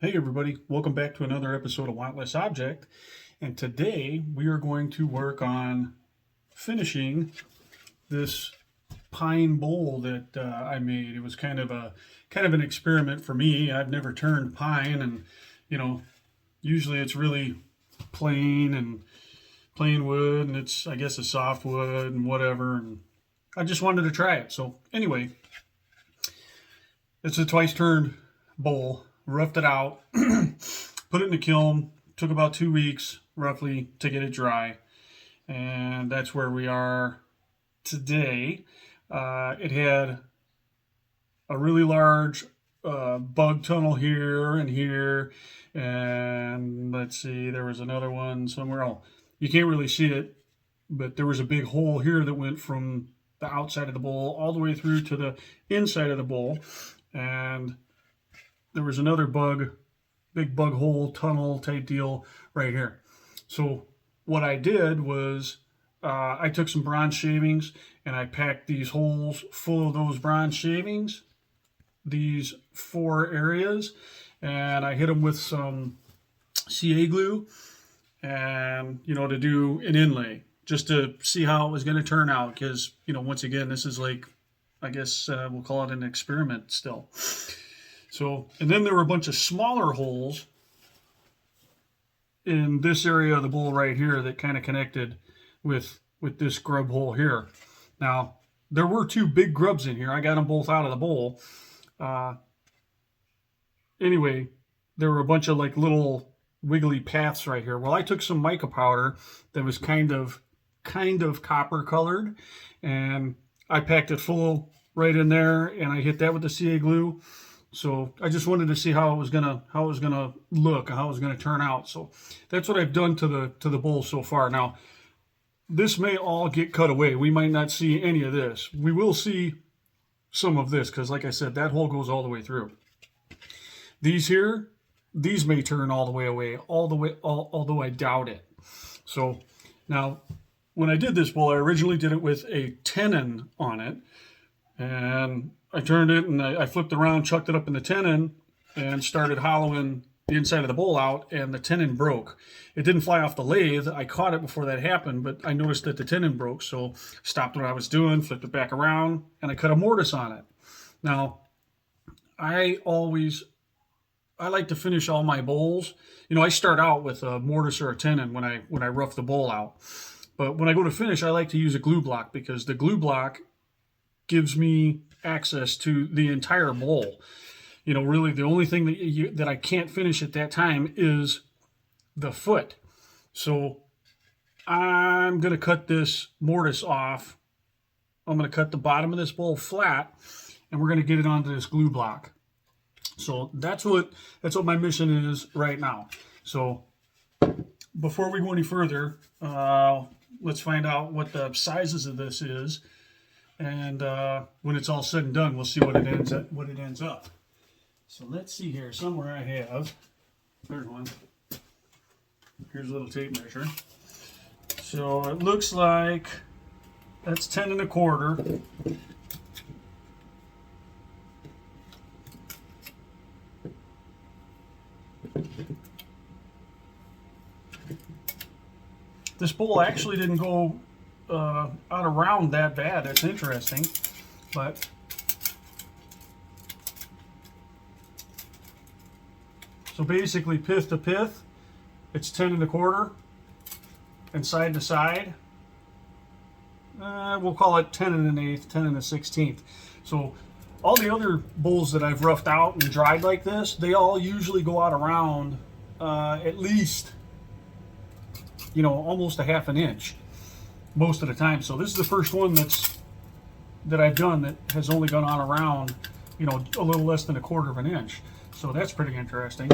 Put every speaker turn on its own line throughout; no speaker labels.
Hey everybody, welcome back to another episode of Want Less Object. And today we are going to work on finishing this pine bowl that I made. It was kind of an experiment for me. I've never turned pine, and usually it's really plain and plain wood, and it's, I guess, a soft wood and whatever. And I just wanted to try it. So anyway, it's a twice turned bowl. Roughed it out, put it in the kiln. Took about 2 weeks roughly to get it dry, and that's where we are today. It had a really large bug tunnel here and here, and let's see, there was another one somewhere else. You can't really see it, but there was a big hole here that went from the outside of the bowl all the way through to the inside of the bowl, and there was another big bug hole tunnel type deal right here. So what I did was I took some bronze shavings and I packed these holes full of those bronze shavings, these 4 areas, and I hit them with some CA glue and, to do an inlay just to see how it was going to turn out. Because, once again, this is like, I guess we'll call it an experiment still. So, and then there were a bunch of smaller holes in this area of the bowl right here that kind of connected with this grub hole here. Now, there were 2 big grubs in here. I got them both out of the bowl. Anyway, there were a bunch of like little wiggly paths right here. Well, I took some mica powder that was kind of copper colored, and I packed it full right in there, and I hit that with the CA glue. So I just wanted to see how it was gonna look, how it was gonna turn out. So that's what I've done to the bowl so far. Now, this may all get cut away. We might not see any of this. We will see some of this because, like I said, that hole goes all the way through. These may turn all the way away, although I doubt it. So now, when I did this bowl, I originally did it with a tenon on it, and I turned it and I flipped it around, chucked it up in the tenon, and started hollowing the inside of the bowl out, and the tenon broke. It didn't fly off the lathe. I caught it before that happened, but I noticed that the tenon broke, so stopped what I was doing, flipped it back around, and I cut a mortise on it. Now, I like to finish all my bowls. I start out with a mortise or a tenon when I rough the bowl out. But when I go to finish, I like to use a glue block because the glue block gives me access to the entire bowl. Really the only thing that I can't finish at that time is the foot. So I'm going to cut this mortise off. I'm going to cut the bottom of this bowl flat, and we're going to get it onto this glue block. So that's what my mission is right now. So before we go any further, let's find out what the sizes of this is. And when it's all said and done, we'll see what it ends up. So let's see here. Somewhere I have, there's one. Here's a little tape measure. So it looks like that's 10 1/4. This bowl actually didn't go out around that bad. That's interesting, but so basically pith to pith, it's 10 1/4, and side to side, we'll call it 10 1/8, 10 1/16. So all the other bowls that I've roughed out and dried like this, they all usually go out around at least almost a 1/2 inch most of the time. So this is the first one that I've done that has only gone on around, a little less than 1/4 inch. So that's pretty interesting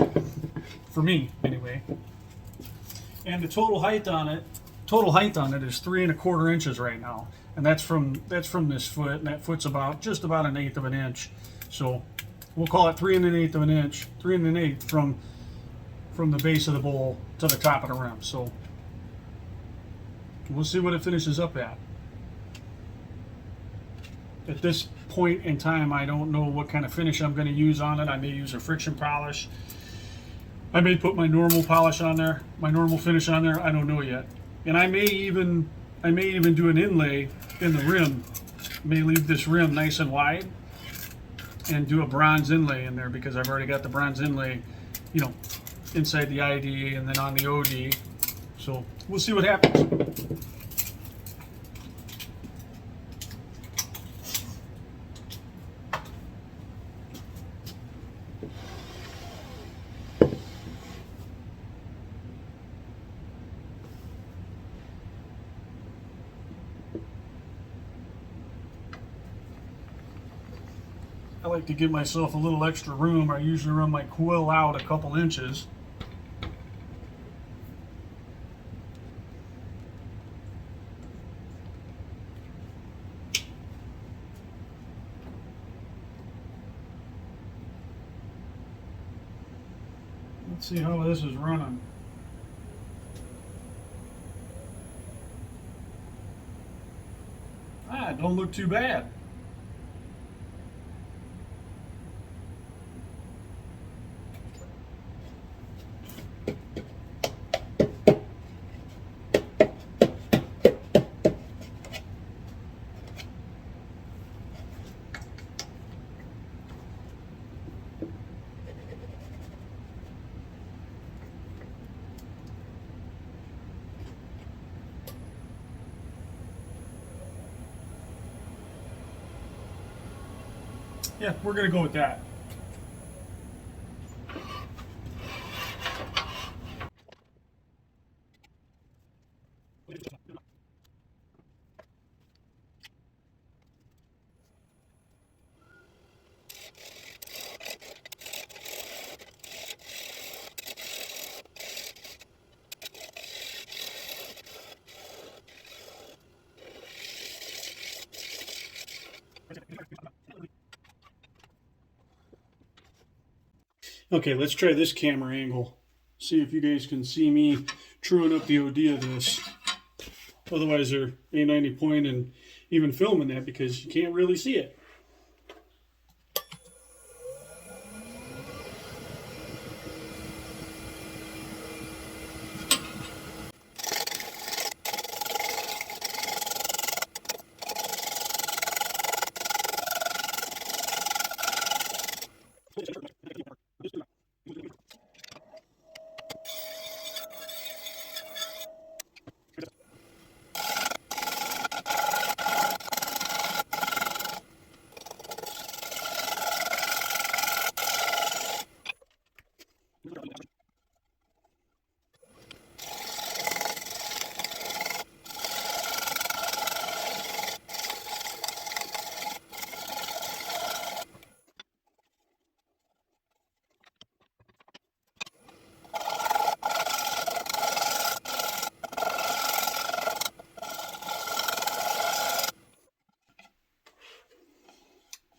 for me, anyway. And the total height on it is 3 1/4 inches right now, and that's from this foot, and that foot's just about 1/8 inch. So we'll call it 3 1/8 inch, 3 1/8 from the base of the bowl to the top of the rim. So we'll see what it finishes up at. At this point in time, I don't know what kind of finish I'm going to use on it. I may use a friction polish. I may put my normal polish on there, my normal finish on there. I don't know yet. And I may even do an inlay in the rim. May leave this rim nice and wide and do a bronze inlay in there because I've already got the bronze inlay, you know, inside the ID and then on the OD. So we'll see what happens. I like to give myself a little extra room. I usually run my quill out a couple inches. Let's see how this is running. It don't look too bad. Yeah, we're gonna go with that. Okay, let's try this camera angle. See if you guys can see me truing up the OD of this. Otherwise, there ain't any point in even filming that because you can't really see it.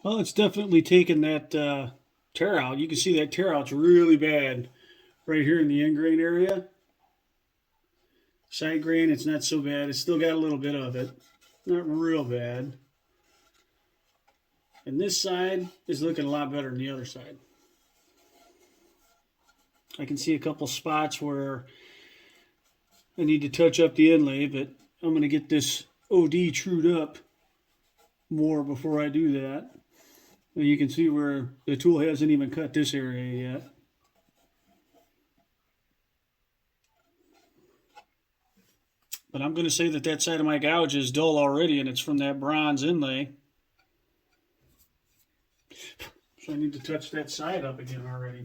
Well, it's definitely taken that tear out. You can see that tear out's really bad right here in the end grain area. Side grain, it's not so bad. It's still got a little bit of it. Not real bad. And this side is looking a lot better than the other side. I can see a couple spots where I need to touch up the inlay, but I'm going to get this OD trued up more before I do that. And you can see where the tool hasn't even cut this area yet. But I'm going to say that that side of my gouge is dull already, and it's from that bronze inlay. So I need to touch that side up again already.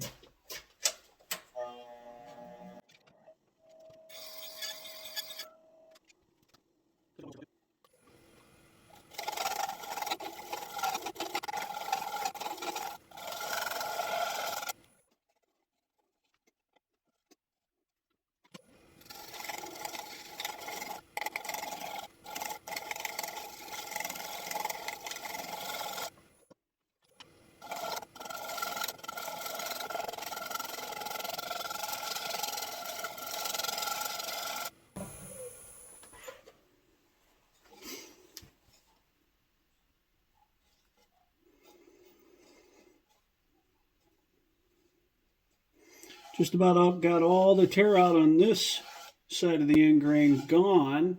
Just about got all the tear out on this side of the end grain gone.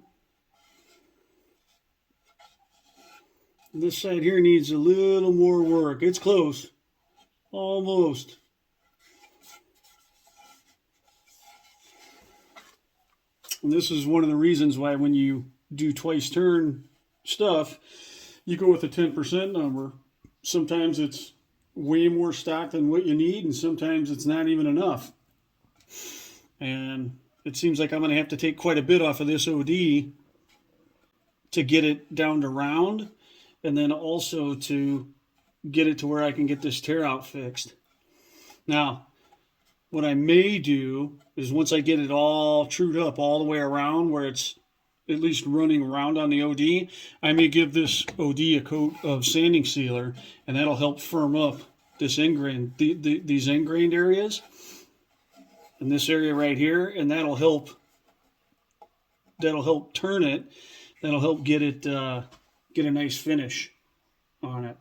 This side here needs a little more work. It's close. Almost. And this is one of the reasons why when you do twice turn stuff, you go with a 10% number. Sometimes it's way more stock than what you need, and sometimes it's not even enough. And it seems like I'm going to have to take quite a bit off of this OD to get it down to round, and then also to get it to where I can get this tear out fixed. Now, what I may do is once I get it all trued up all the way around where it's at least running around on the OD, I may give this OD a coat of sanding sealer, and that'll help firm up this end grain, these end grained areas, and this area right here, and that'll help turn it. That'll help get it get a nice finish on it.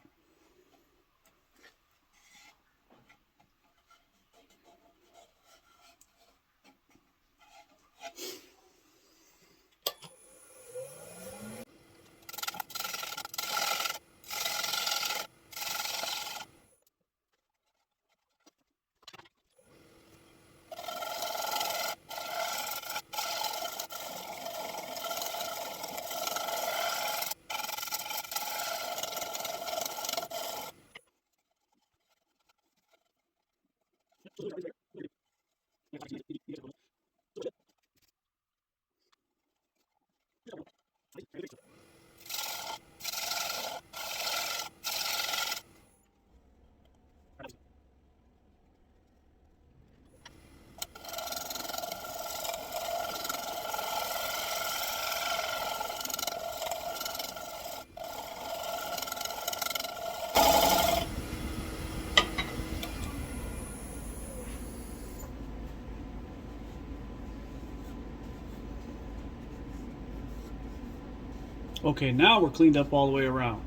Okay, now we're cleaned up all the way around.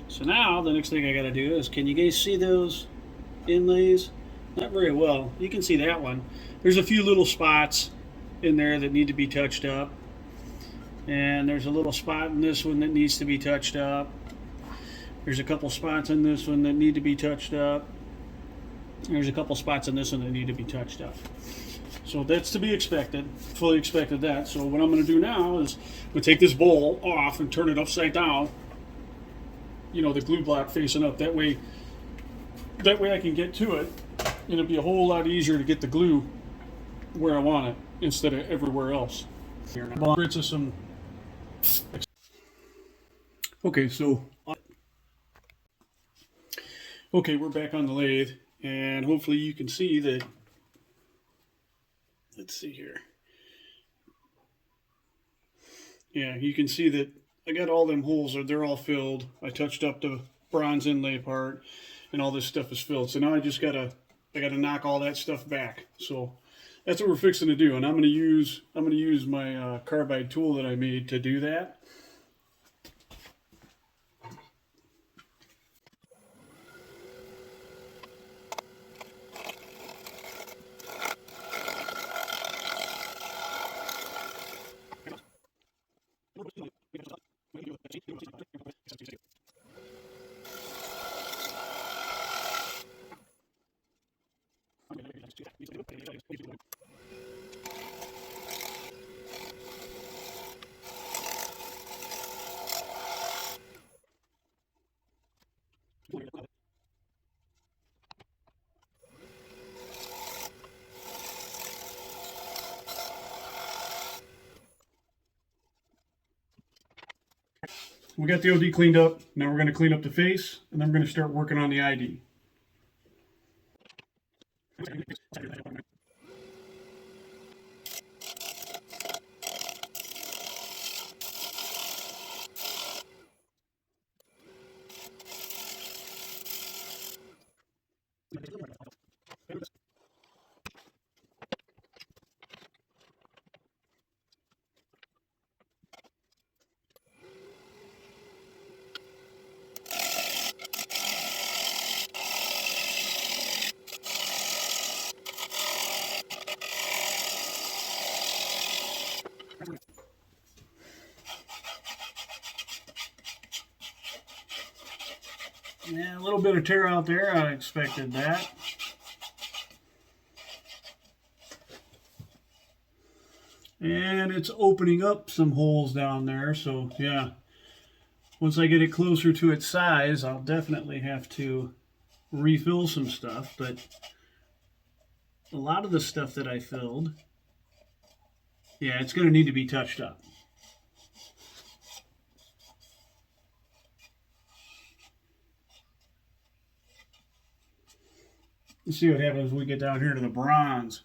So now the next thing I got to do is, can you guys see those inlays? Not very well. You can see that one. There's a few little spots in there that need to be touched up. And there's a little spot in this one that needs to be touched up. There's a couple spots in this one that need to be touched up. There's a couple spots in this one that need to be touched up. So that's to be expected. Fully expected that. So what I'm going to do now is I'm going to take this bowl off and turn it upside down. You know, the glue block facing up. That way I can get to it. And it'll be a whole lot easier to get the glue where I want it instead of everywhere else. Rinse of some. Okay, we're back on the lathe, and hopefully you can see that. Let's see here. Yeah, you can see that I got all them holes, they're all filled. I touched up the bronze inlay part, and all this stuff is filled. So now I gotta knock all that stuff back. So that's what we're fixing to do, and I'm gonna use my carbide tool that I made to do that. We got the OD cleaned up. Now we're going to clean up the face, and then we're going to start working on the ID. A little bit of tear out there. I expected that. And it's opening up some holes down there. So yeah, once I get it closer to its size, I'll definitely have to refill some stuff. But a lot of the stuff that I filled, yeah, it's going to need to be touched up. Let's see what happens when we get down here to the bronze.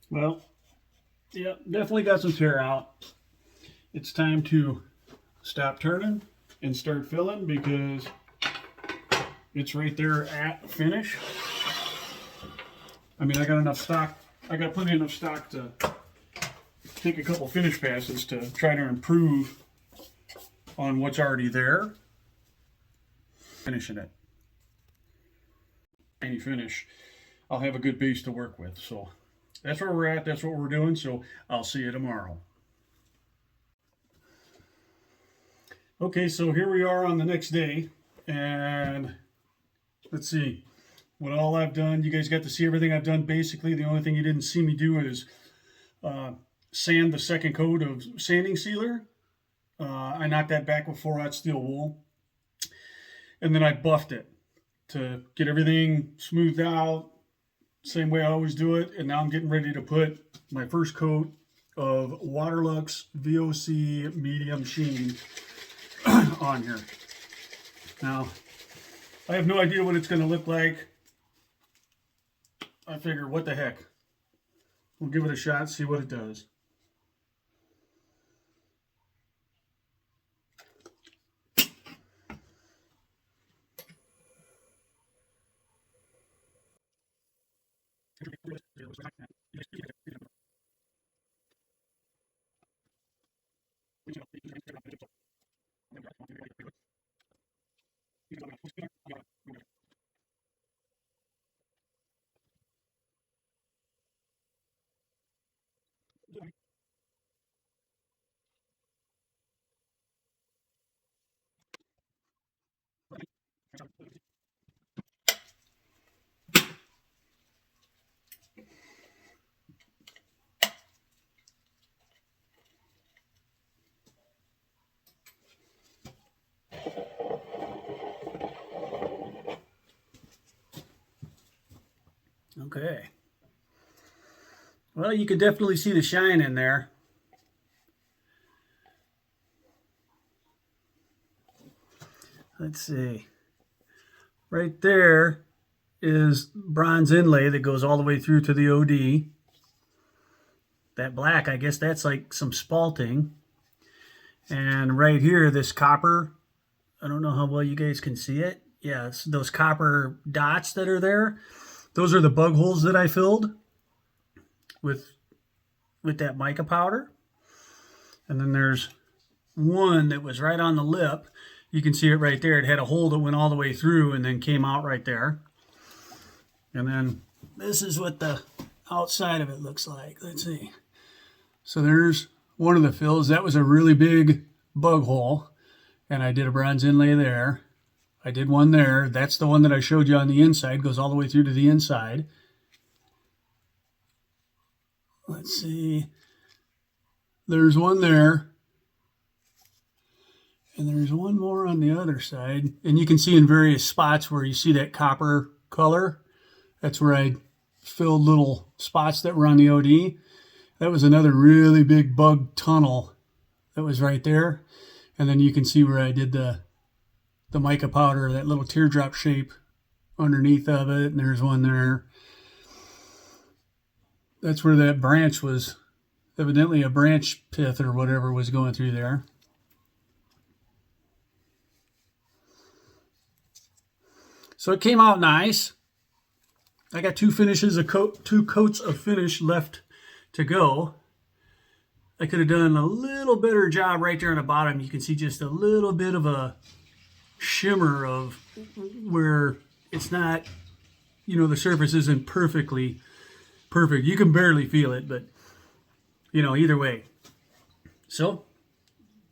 Well, yeah, definitely got some tear out. It's time to stop turning and start filling because it's right there at finish. I mean, I got enough stock. I got plenty enough stock to take a couple finish passes to try to improve on what's already there. Finishing it. Any finish, I'll have a good base to work with. So that's where we're at. That's what we're doing. So I'll see you tomorrow. Okay, so here we are on the next day, and let's see what all I've done. You guys got to see everything I've done. Basically, the only thing you didn't see me do is sand the second coat of sanding sealer. I knocked that back with 4/0 steel wool, and then I buffed it to get everything smoothed out, same way I always do it. And now I'm getting ready to put my first coat of Waterlux VOC medium sheen on here. Now, I have no idea what it's going to look like. I figure, what the heck? We'll give it a shot, see what it does. Okay. Well, you can definitely see the shine in there. Let's see. Right there is bronze inlay that goes all the way through to the OD. That black, I guess that's like some spalting. And right here, this copper, I don't know how well you guys can see it. Yeah, it's those copper dots that are there. Those are the bug holes that I filled with that mica powder. And then there's one that was right on the lip. You can see it right there. It had a hole that went all the way through and then came out right there. And then this is what the outside of it looks like. Let's see. So there's one of the fills. That was a really big bug hole. And I did a bronze inlay there. I did one there. That's the one that I showed you on the inside. Goes all the way through to the inside. Let's see. There's one there. And there's one more on the other side. And you can see in various spots where you see that copper color. That's where I filled little spots that were on the OD. That was another really big bug tunnel that was right there. And then you can see where I did the mica powder, that little teardrop shape underneath of it. And there's one there. That's where that branch was, evidently a branch pith or whatever was going through there. So it came out nice. I got two coats of finish left to go. I could have done a little better job right there on the bottom. You can see just a little bit of a shimmer of where it's not, the surface isn't perfectly perfect. You can barely feel it, but either way. So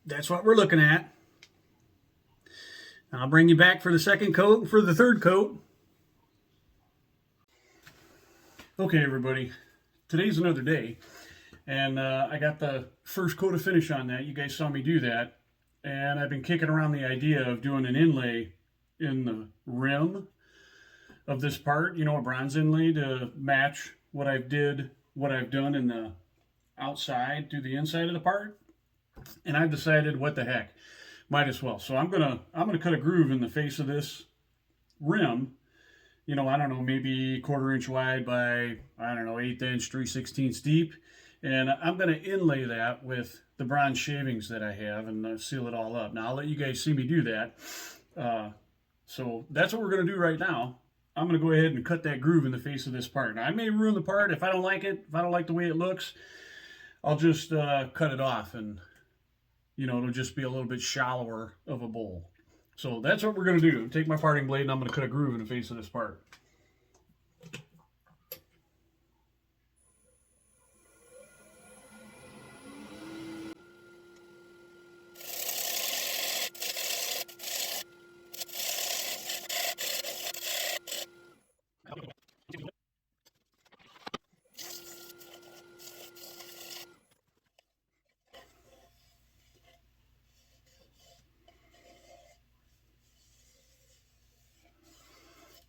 that's what we're looking at. I'll bring you back for the second coat and for the third coat. Okay, everybody, today's another day, and I got the first coat of finish on that. You guys saw me do that, and I've been kicking around the idea of doing an inlay in the rim of this part, a bronze inlay to match what I've done in the outside to the inside of the part. And I've decided, what the heck, might as well. So I'm gonna cut a groove in the face of this rim. I don't know, maybe 1/4 inch wide by, 1/8 inch, 3/16 deep. And I'm going to inlay that with the bronze shavings that I have and seal it all up. Now, I'll let you guys see me do that. So that's what we're going to do right now. I'm going to go ahead and cut that groove in the face of this part. Now, I may ruin the part if I don't like it. If I don't like the way it looks, I'll just cut it off and, it'll just be a little bit shallower of a bowl. So that's what we're going to do. Take my parting blade and I'm going to cut a groove in the face of this part.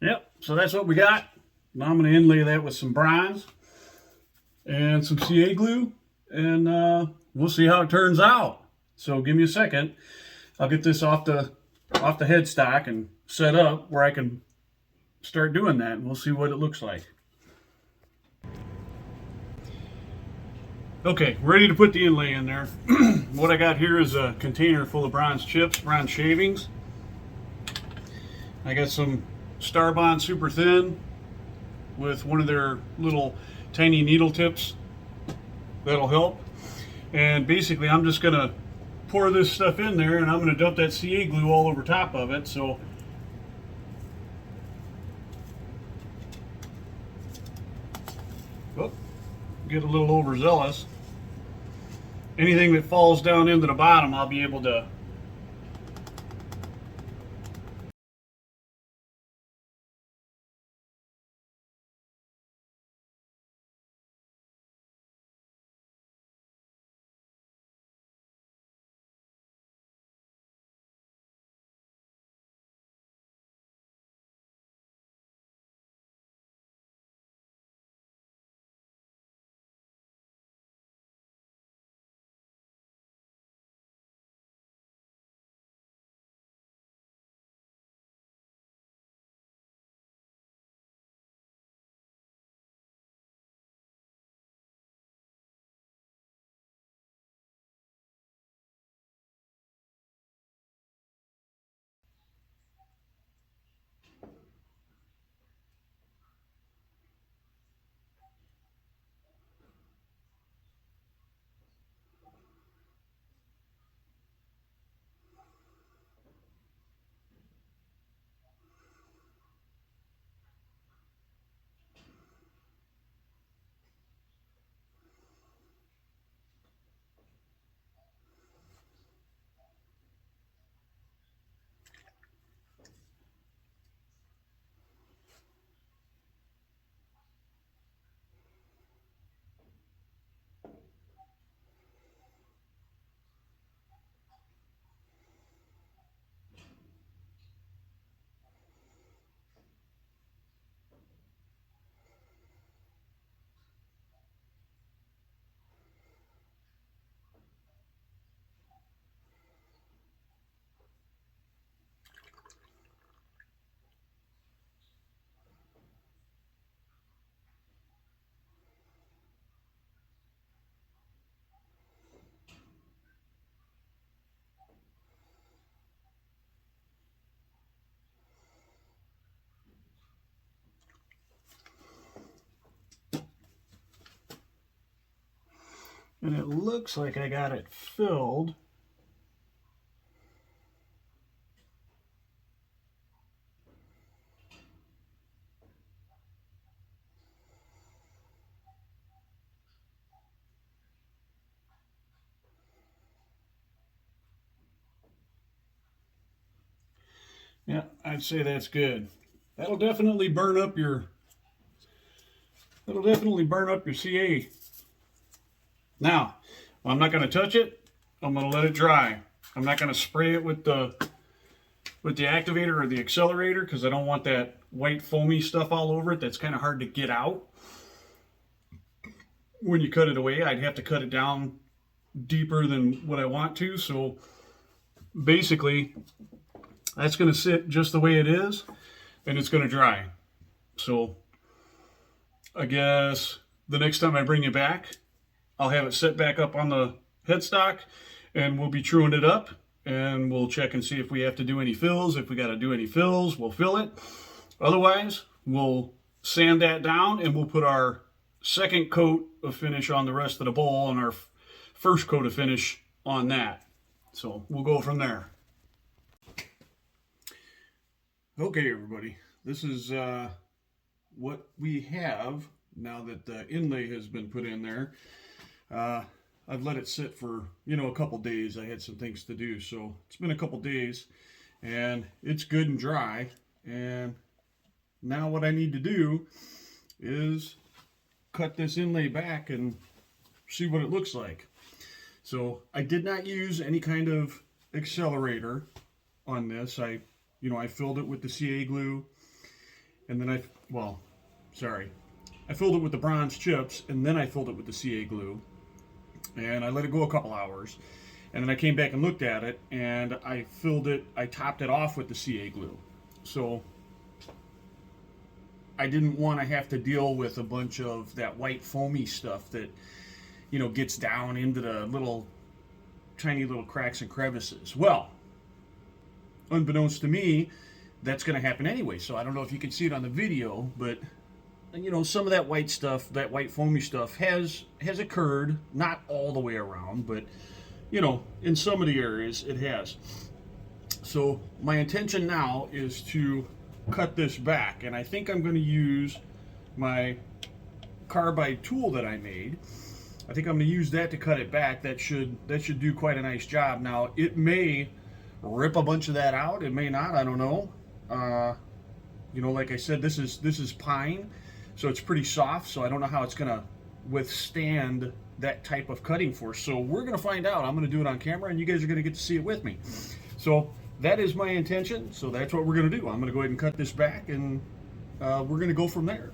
Yep, so that's what we got. Now I'm going to inlay that with some bronze and some CA glue, and we'll see how it turns out. So give me a second. I'll get this off the headstock and set up where I can start doing that, and we'll see what it looks like. Okay, ready to put the inlay in there. What I got here is a container full of bronze chips, bronze shavings. I got some Starbond super thin with one of their little tiny needle tips. That'll help. And basically I'm just going to pour this stuff in there and I'm going to dump that CA glue all over top of it. So get a little overzealous. Anything that falls down into the bottom I'll be able to And it looks like I got it filled. Yeah, I'd say that's good. That'll definitely burn up your CA. Now, I'm not going to touch it. I'm going to let it dry. I'm not going to spray it with the activator or the accelerator because I don't want that white foamy stuff all over it. That's kind of hard to get out when you cut it away. I'd have to cut it down deeper than what I want to. So basically, that's going to sit just the way it is, and it's going to dry. So I guess the next time I bring it back, I'll have it set back up on the headstock, and we'll be truing it up, and we'll check and see if we have to do any fills. If we got to do any fills, we'll fill it. Otherwise, we'll sand that down, and we'll put our second coat of finish on the rest of the bowl and our first coat of finish on that. So we'll go from there. Okay, everybody, this is what we have now that the inlay has been put in there. I've let it sit for, a couple days. I had some things to do, so it's been a couple days, and it's good and dry. And now what I need to do is cut this inlay back and see what it looks like. So I did not use any kind of accelerator on this. I filled it with the CA glue, and then I filled it with the bronze chips, and then I filled it with the CA glue, and I let it go a couple hours, and then I came back and looked at it, and I topped it off with the CA glue. So I didn't want to have to deal with a bunch of that white foamy stuff that, gets down into the tiny little cracks and crevices. Well, unbeknownst to me, that's going to happen anyway. So I don't know if you can see it on the video, but some of that white stuff, that white foamy stuff has occurred, not all the way around, but in some of the areas it has. So my intention now is to cut this back, and I think I'm going to use my carbide tool that I made. I think I'm going to use that to cut it back. That should do quite a nice job. Now it may rip a bunch of that out. It may not. I don't know. Like I said, this is pine, so it's pretty soft. So I don't know how it's going to withstand that type of cutting force. So we're going to find out. I'm going to do it on camera, and you guys are going to get to see it with me. So that is my intention. So that's what we're going to do. I'm going to go ahead and cut this back, and we're going to go from there.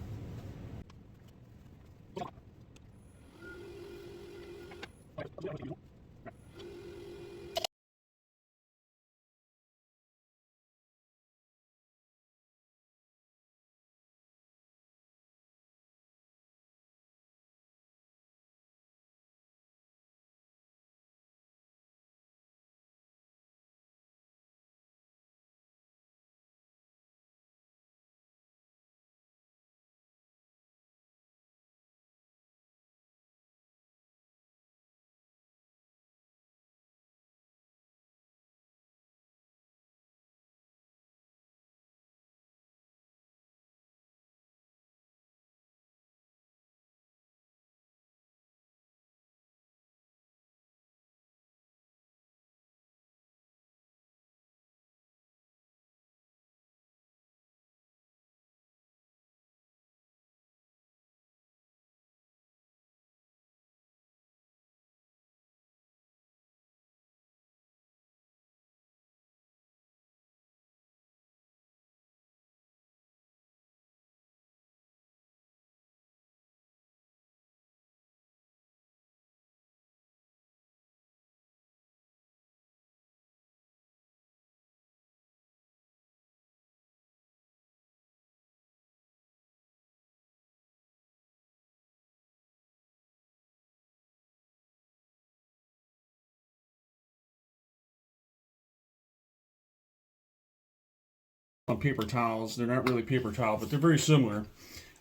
On paper towels. They're not really paper towel, but they're very similar.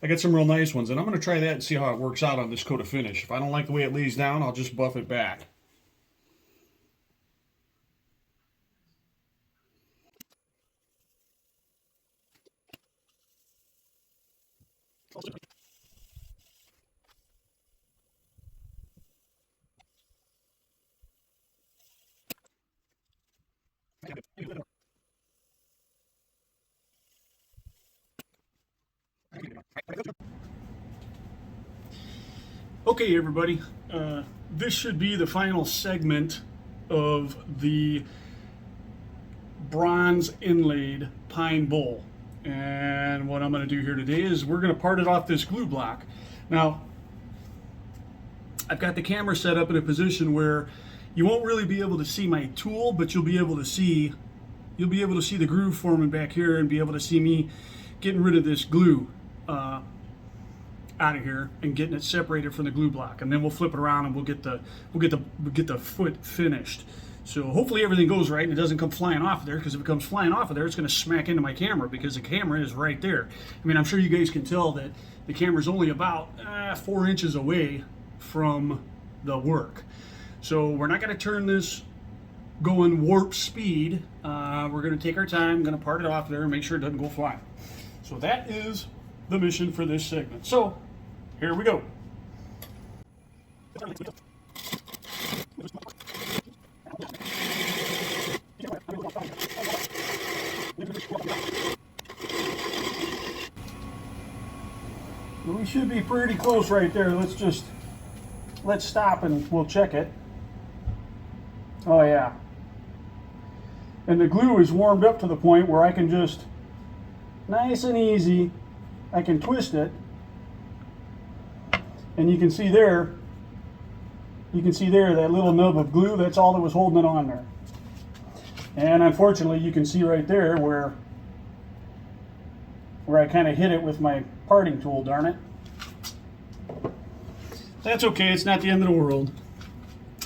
I got some real nice ones, and I'm going to try that and see how it works out on this coat of finish. If I don't like the way it lays down, I'll just buff it back. Okay, everybody, this should be the final segment of the bronze inlaid pine bowl. And what I'm going to do here today is we're going to part it off this glue block. Now, I've got the camera set up in a position where you won't really be able to see my tool, but you'll be able to see the groove forming back here and be able to see me getting rid of this glue out of here and getting it separated from the glue block, and then we'll flip it around and we'll get the foot finished. So hopefully everything goes right and it doesn't come flying off of there, because if it comes flying off of there, it's going to smack into my camera, because the camera is right there. I mean, I'm sure you guys can tell that the camera's only about 4 inches away from the work. So we're not going to turn this going warp speed. We're going to take our time, going to part it off there and make sure it doesn't go flying. So that is the mission for this segment. So here we go. We should be pretty close right there. Let's stop and we'll check it. Oh yeah. And the glue is warmed up to the point where I can just, nice and easy, I can twist it. And you can see there that little nub of glue, that's all that was holding it on there. And unfortunately, you can see right there where I kind of hit it with my parting tool, darn it. That's okay, it's not the end of the world.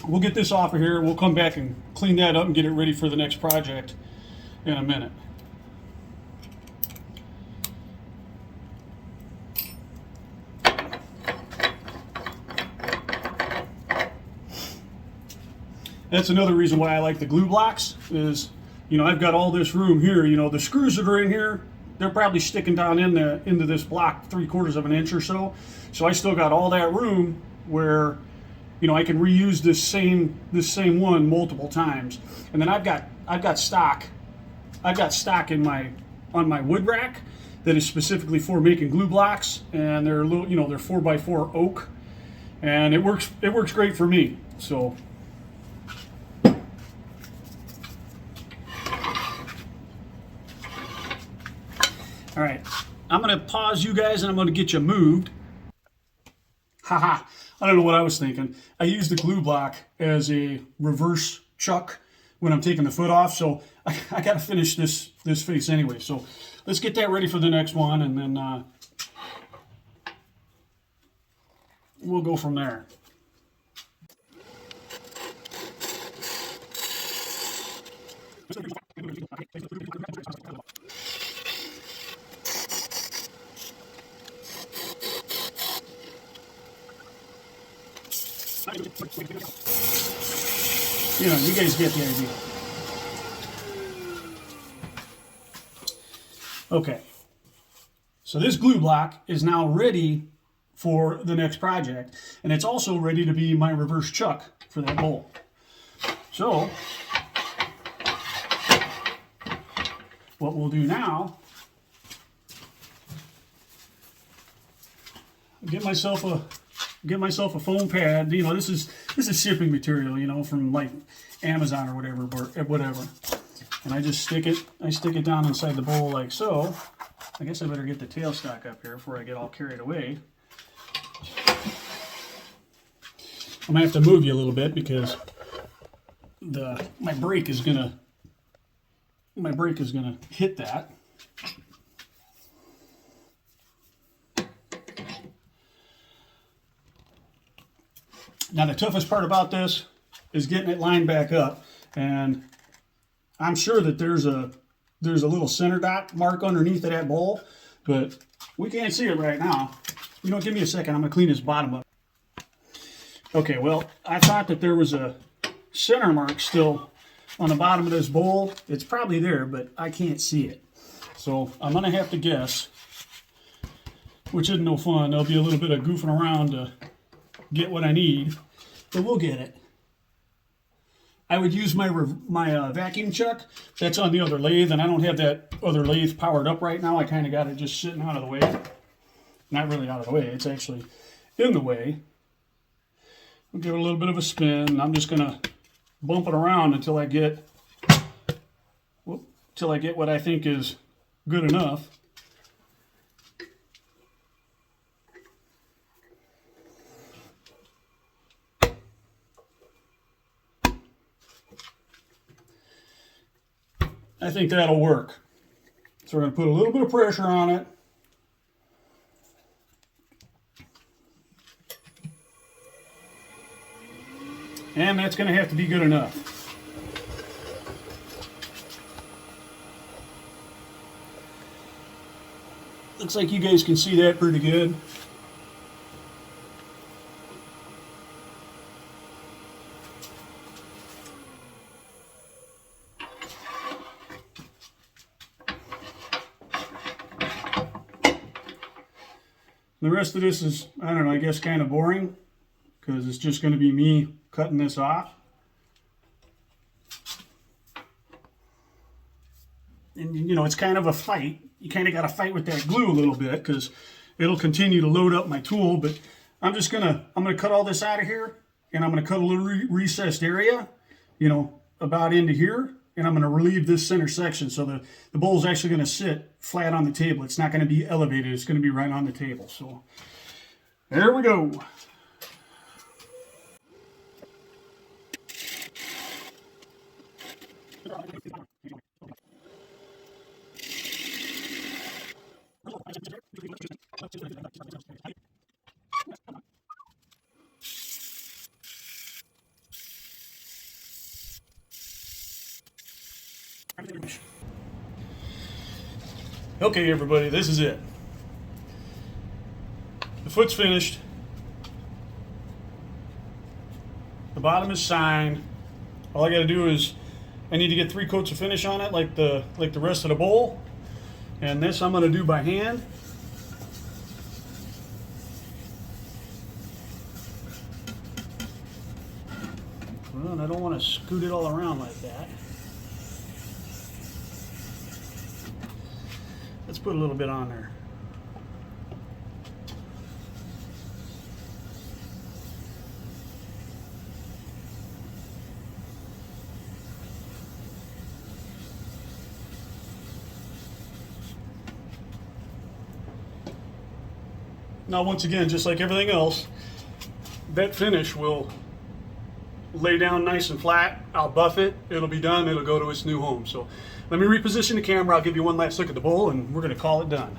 We'll get this off of here, we'll come back and clean that up and get it ready for the next project in a minute. That's another reason why I like the glue blocks is, you know, I've got all this room here. You know, the screws that are in here, they're probably sticking down into this block 3/4 of an inch or so. So I still got all that room where, you know, I can reuse this same one multiple times. And then I've got stock on my wood rack that is specifically for making glue blocks, and they're little, you know, they're 4x4 oak, and it works great for me. So all right, I'm going to pause you guys and I'm going to get you moved. Haha, I don't know what I was thinking. I use the glue block as a reverse chuck when I'm taking the foot off, so I got to finish this face anyway. So let's get that ready for the next one, and then we'll go from there. You know, you guys get the idea. Okay, so this glue block is now ready for the next project, and it's also ready to be my reverse chuck for that bowl. So what we'll do now, get myself a foam pad. You know, this is shipping material, you know, from like Amazon or whatever. And I just stick it down inside the bowl like so. I guess I better get the tailstock up here before I get all carried away. I'm gonna have to move you a little bit because my brake is gonna hit that. Now the toughest part about this is getting it lined back up, and I'm sure that there's a little center dot mark underneath of that bowl, but We can't see it right now. You know, give me a second. I'm going to clean this bottom up. Okay, well, I thought that there was a center mark still on the bottom of this bowl. It's probably there, but I can't see it. So I'm going to have to guess, which isn't no fun. There'll be a little bit of goofing around to get what I need, but we'll get it. I would use my vacuum chuck. That's on the other lathe, and I don't have that other lathe powered up right now. I kind of got it just sitting out of the way. Not really out of the way. It's actually in the way. We'll give it a little bit of a spin. I'm just going to bump it around until I get what I think is good enough. I think that'll work. So we're going to put a little bit of pressure on it. And that's going to have to be good enough. Looks like you guys can see that pretty good. The rest of this is, I don't know, I guess kind of boring because it's just going to be me cutting this off. And you know, it's kind of a fight. You kind of got to fight with that glue a little bit because it'll continue to load up my tool. But I'm gonna cut all this out of here, and I'm gonna cut a little recessed area, you know, about into here, and I'm gonna relieve this center section so the bowl is actually gonna sit flat on the table. It's not gonna be elevated. It's gonna be right on the table. So there we go. Okay, everybody, this is it. The foot's finished. The bottom is signed. All I got to do is I need to get 3 coats of finish on it, like the rest of the bowl. And this I'm going to do by hand. Well, and I don't want to scoot it all around like that. Let's put a little bit on there. Now, once again, just like everything else, that finish will lay down nice and flat. I'll buff it. It'll be done. It'll go to its new home. So let me reposition the camera. I'll give you one last look at the bowl, and we're going to call it done.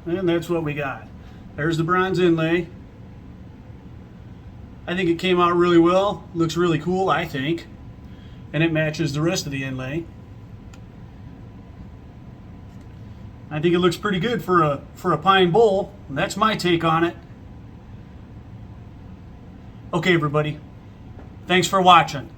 And that's what we got. There's the bronze inlay. I think it came out really well. Looks really cool, I think. And it matches the rest of the inlay. I think it looks pretty good for a pine bowl. That's my take on it. Okay, everybody. Thanks for watching.